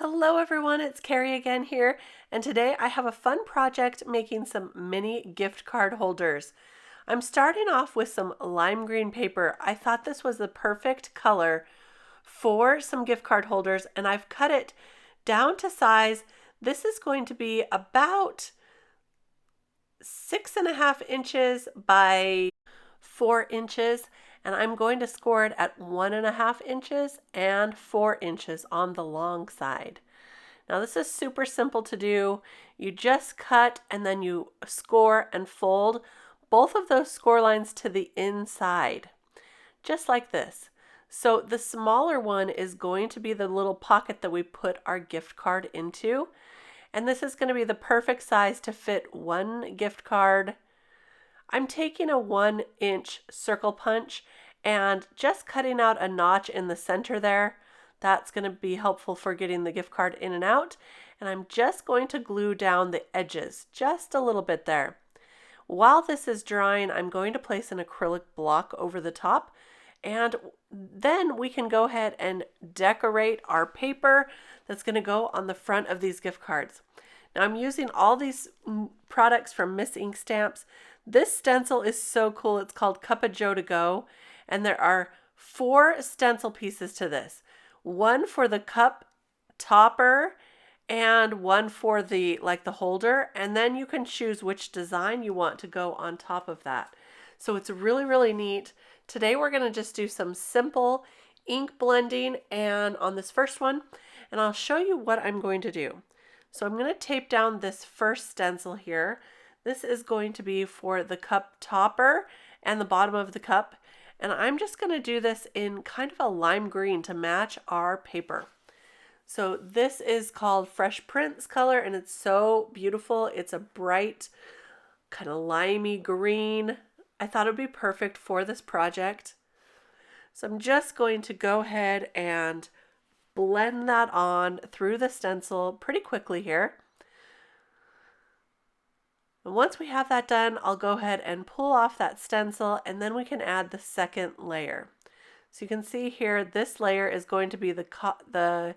Hello everyone, it's Kari again here, and today I have a fun project making some mini gift card holders. I'm starting off with some lime green paper. I thought this was the perfect color for some gift card holders, and I've cut it down to size. This is going to be about 6.5 inches by 4 inches, and I'm going to score it at 1.5 inches and 4 inches on the long side. Now this is super simple to do. You just cut and then you score and fold both of those score lines to the inside, just like this. So the smaller one is going to be the little pocket that we put our gift card into. And this is going to be the perfect size to fit one gift card. I'm taking a 1-inch circle punch and just cutting out a notch in the center there. That's going to be helpful for getting the gift card in and out. And I'm just going to glue down the edges just a little bit there. While this is drying, I'm going to place an acrylic block over the top, and then we can go ahead and decorate our paper that's going to go on the front of these gift cards. Now I'm using all these products from Miss Ink Stamps. This stencil is so cool. It's called Cuppa Joe to Go, and there are 4 stencil pieces to this. One for the cup topper and one for the holder, and then you can choose which design you want to go on top of that. So it's really neat. Today we're going to just do some simple ink blending and on this first one, and I'll show you what I'm going to do. So I'm going to tape down this first stencil here. This is going to be for the cup topper and the bottom of the cup, and I'm just going to do this in kind of a lime green to match our paper. So this is called Fresh Prince color, and it's so beautiful. It's a bright kind of limey green. I thought it would be perfect for this project. So I'm just going to go ahead and blend that on through the stencil pretty quickly here. And once we have that done, I'll go ahead and pull off that stencil, and then we can add the second layer. So you can see here, this layer is going to be the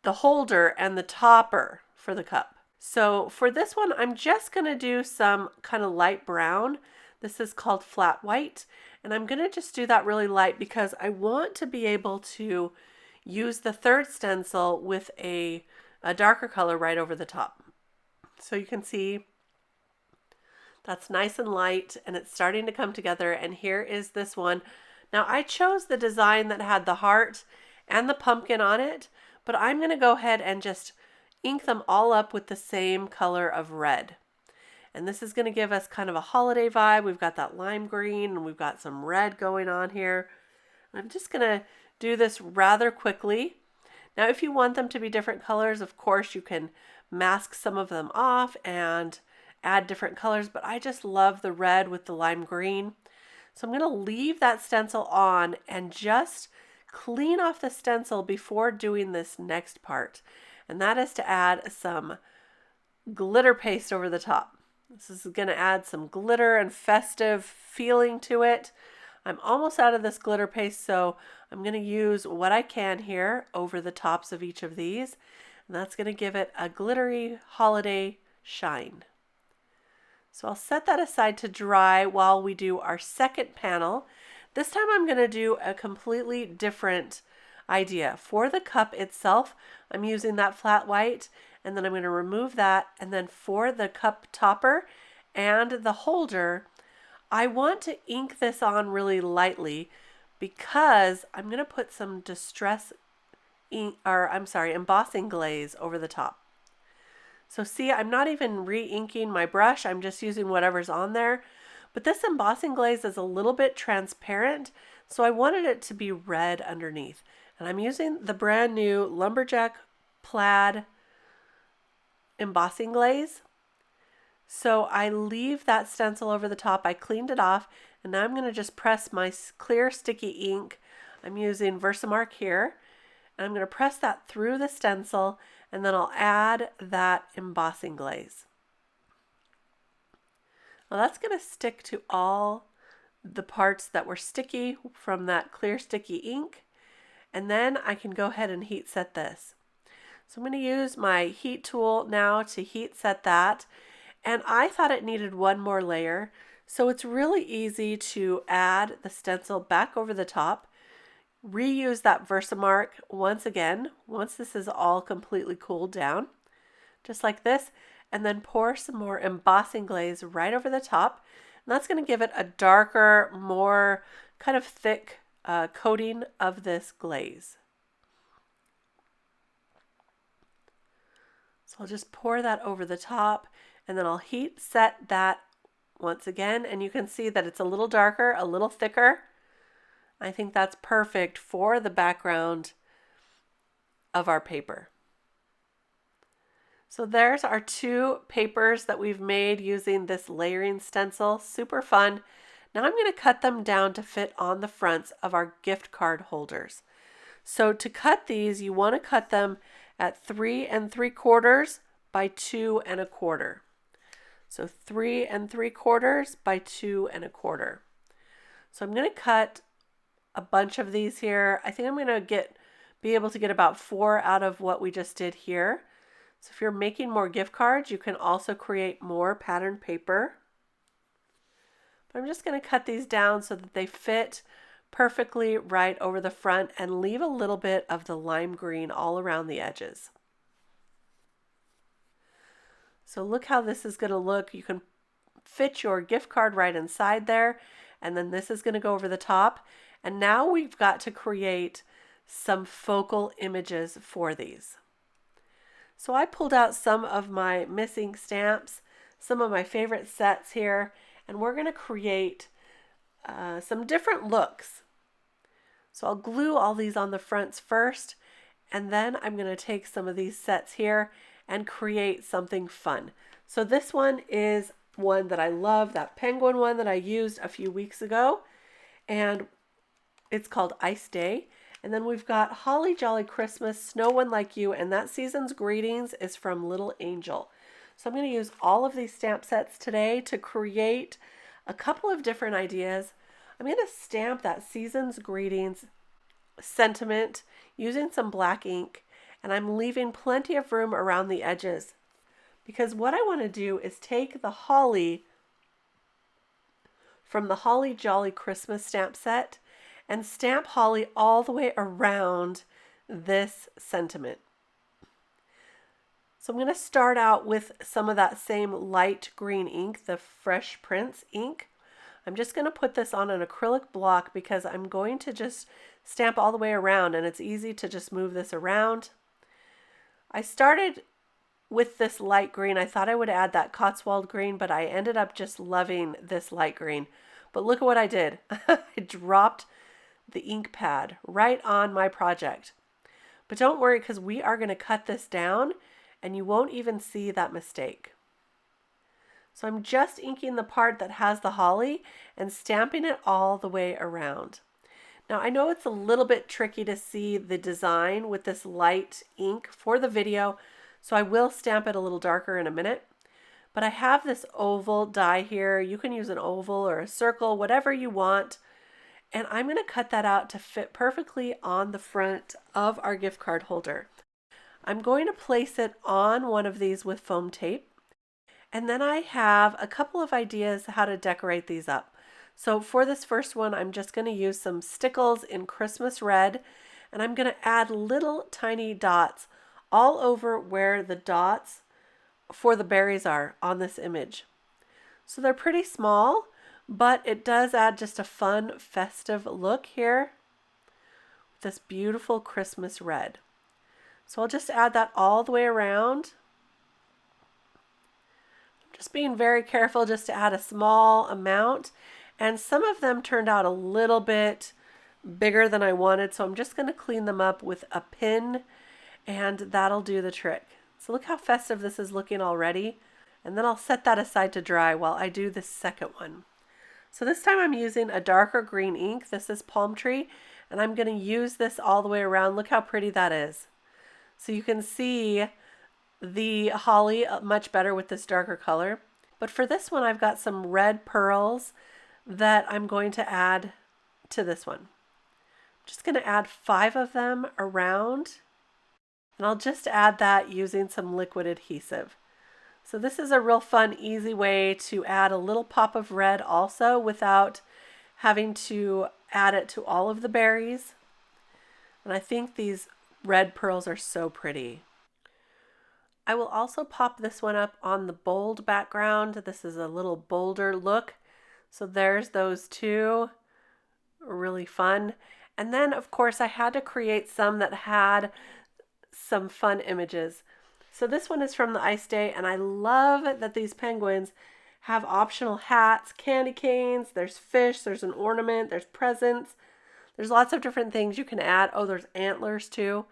holder and the topper for the cup. So for this one, I'm just going to do some kind of light brown. This is called flat white, and I'm going to just do that really light because I want to be able to use the third stencil with a darker color right over the top. So you can see that's nice and light, and it's starting to come together, and here is this one. Now I chose the design that had the heart and the pumpkin on it, but I'm going to go ahead and just ink them all up with the same color of red. And this is going to give us kind of a holiday vibe. We've got that lime green and we've got some red going on here. I'm just going to do this rather quickly. Now, if you want them to be different colors, of course, you can mask some of them off and add different colors, but I just love the red with the lime green. So I'm going to leave that stencil on and just clean off the stencil before doing this next part. And that is to add some glitter paste over the top. This is going to add some glitter and festive feeling to it. I'm almost out of this glitter paste, so I'm going to use what I can here over the tops of each of these. And that's going to give it a glittery holiday shine. So I'll set that aside to dry while we do our second panel. This time I'm going to do a completely different idea. For the cup itself, I'm using that flat white, and then I'm going to remove that. And then for the cup topper and the holder, I want to ink this on really lightly because I'm going to put some embossing glaze over the top. So see, I'm not even re-inking my brush. I'm just using whatever's on there. But this embossing glaze is a little bit transparent, so I wanted it to be red underneath. And I'm using the brand new Lumberjack Plaid embossing glaze. So I leave that stencil over the top. I cleaned it off, and now I'm going to just press my clear sticky ink. I'm using Versamark here, and I'm going to press that through the stencil, and then I'll add that embossing glaze. Well, that's going to stick to all the parts that were sticky from that clear sticky ink. And then I can go ahead and heat set this. So I'm going to use my heat tool now to heat set that. And I thought it needed one more layer. So it's really easy to add the stencil back over the top. Reuse that Versamark once again, once this is all completely cooled down, just like this, and then pour some more embossing glaze right over the top. And that's going to give it a darker, more kind of thick coating of this glaze. So I'll just pour that over the top, and then I'll heat set that once again, and you can see that it's a little darker, a little thicker. I think that's perfect for the background of our paper. So there's our two papers that we've made using this layering stencil. Super fun. Now I'm going to cut them down to fit on the fronts of our gift card holders. So to cut these, you want to cut them at 3 3/4 by 2 1/4. So 3 3/4 by 2 1/4. So I'm going to cut a bunch of these here. I think I'm going to be able to get about 4 out of what we just did here. So if you're making more gift cards, you can also create more pattern paper. But I'm just going to cut these down so that they fit perfectly right over the front and leave a little bit of the lime green all around the edges. So look how this is going to look. You can fit your gift card right inside there, and then this is going to go over the top. And now we've got to create some focal images for these. So I pulled out some of my missing stamps, some of my favorite sets here, and we're going to create some different looks. So I'll glue all these on the fronts first, and then I'm going to take some of these sets here and create something fun. So this one is one that I love, that penguin one that I used a few weeks ago, and it's called Ice Day. And then we've got Holly Jolly Christmas, Snow One Like You, and that season's greetings is from Little Angel. So I'm going to use all of these stamp sets today to create a couple of different ideas. I'm going to stamp that season's greetings sentiment using some black ink, and I'm leaving plenty of room around the edges because what I want to do is take the holly from the Holly Jolly Christmas stamp set and stamp holly all the way around this sentiment. So I'm going to start out with some of that same light green ink, the Fresh Prince ink. I'm just going to put this on an acrylic block because I'm going to just stamp all the way around, and it's easy to just move this around. I started with this light green. I thought I would add that Cotswold green, but I ended up just loving this light green. But look at what I did. I dropped the ink pad right on my project. But don't worry, because we are going to cut this down and you won't even see that mistake. So I'm just inking the part that has the holly and stamping it all the way around. Now I know it's a little bit tricky to see the design with this light ink for the video, so I will stamp it a little darker in a minute. But I have this oval die here. You can use an oval or a circle, whatever you want. And I'm going to cut that out to fit perfectly on the front of our gift card holder. I'm going to place it on one of these with foam tape. And then I have a couple of ideas how to decorate these up. So for this first one, I'm just going to use some stickles in Christmas red, and I'm going to add little tiny dots all over where the dots for the berries are on this image. So they're pretty small, but it does add just a fun, festive look here with this beautiful Christmas red. So I'll just add that all the way around. I'm just being very careful just to add a small amount, and some of them turned out a little bit bigger than I wanted, so I'm just going to clean them up with a pin, and that'll do the trick. So look how festive this is looking already, and then I'll set that aside to dry while I do the second one. So this time I'm using a darker green ink. This is Palm Tree, and I'm going to use this all the way around. Look how pretty that is. So you can see the holly much better with this darker color. But for this one, I've got some red pearls that I'm going to add to this one. I'm just going to add 5 of them around. And I'll just add that using some liquid adhesive. So this is a real fun, easy way to add a little pop of red also without having to add it to all of the berries. And I think these red pearls are so pretty. I will also pop this one up on the bold background. This is a little bolder look. So there's those two. Really fun. And then, of course, I had to create some that had some fun images. So this one is from the ice day, and I love that these penguins have optional hats, candy canes, there's fish, there's an ornament, there's presents. There's lots of different things you can add. Oh, there's antlers too.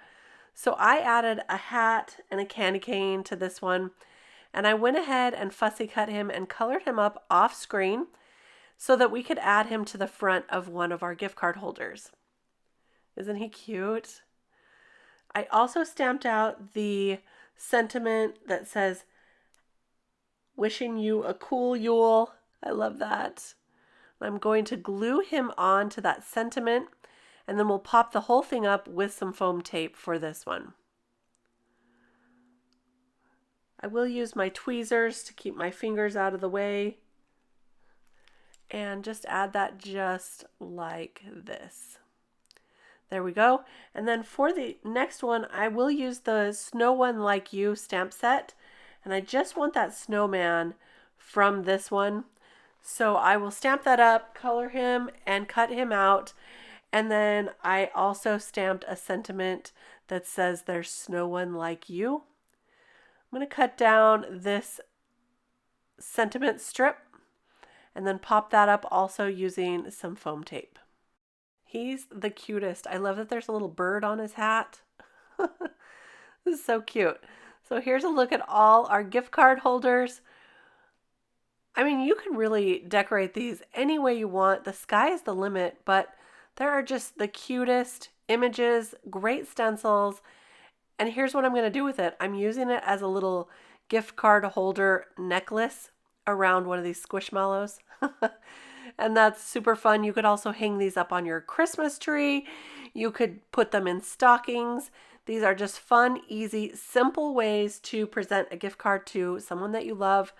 So I added a hat and a candy cane to this one, and I went ahead and fussy cut him and colored him up off screen so that we could add him to the front of one of our gift card holders. Isn't he cute? I also stamped out the sentiment that says, "Wishing you a cool Yule." I love that. I'm going to glue him on to that sentiment, and then we'll pop the whole thing up with some foam tape for this one. I will use my tweezers to keep my fingers out of the way and just add that just like this. There we go. And then for the next one, I will use the Snow One Like You stamp set, and I just want that snowman from this one. So I will stamp that up, color him, and cut him out. And then I also stamped a sentiment that says there's snow one like you. I'm going to cut down this sentiment strip and then pop that up also using some foam tape. He's the cutest. I love that there's a little bird on his hat. This is so cute. So here's a look at all our gift card holders. I mean, you can really decorate these any way you want. The sky is the limit, but there are just the cutest images, great stencils. And here's what I'm going to do with it. I'm using it as a little gift card holder necklace around one of these squishmallows. And that's super fun. You could also hang these up on your Christmas tree. You could put them in stockings. These are just fun, easy, simple ways to present a gift card to someone that you love.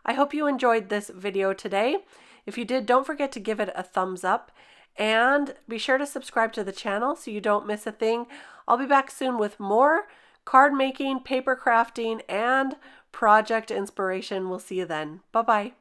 I hope you enjoyed this video today. If you did, don't forget to give it a thumbs up and be sure to subscribe to the channel so you don't miss a thing. I'll be back soon with more card making, paper crafting, and project inspiration. We'll see you then. Bye-bye.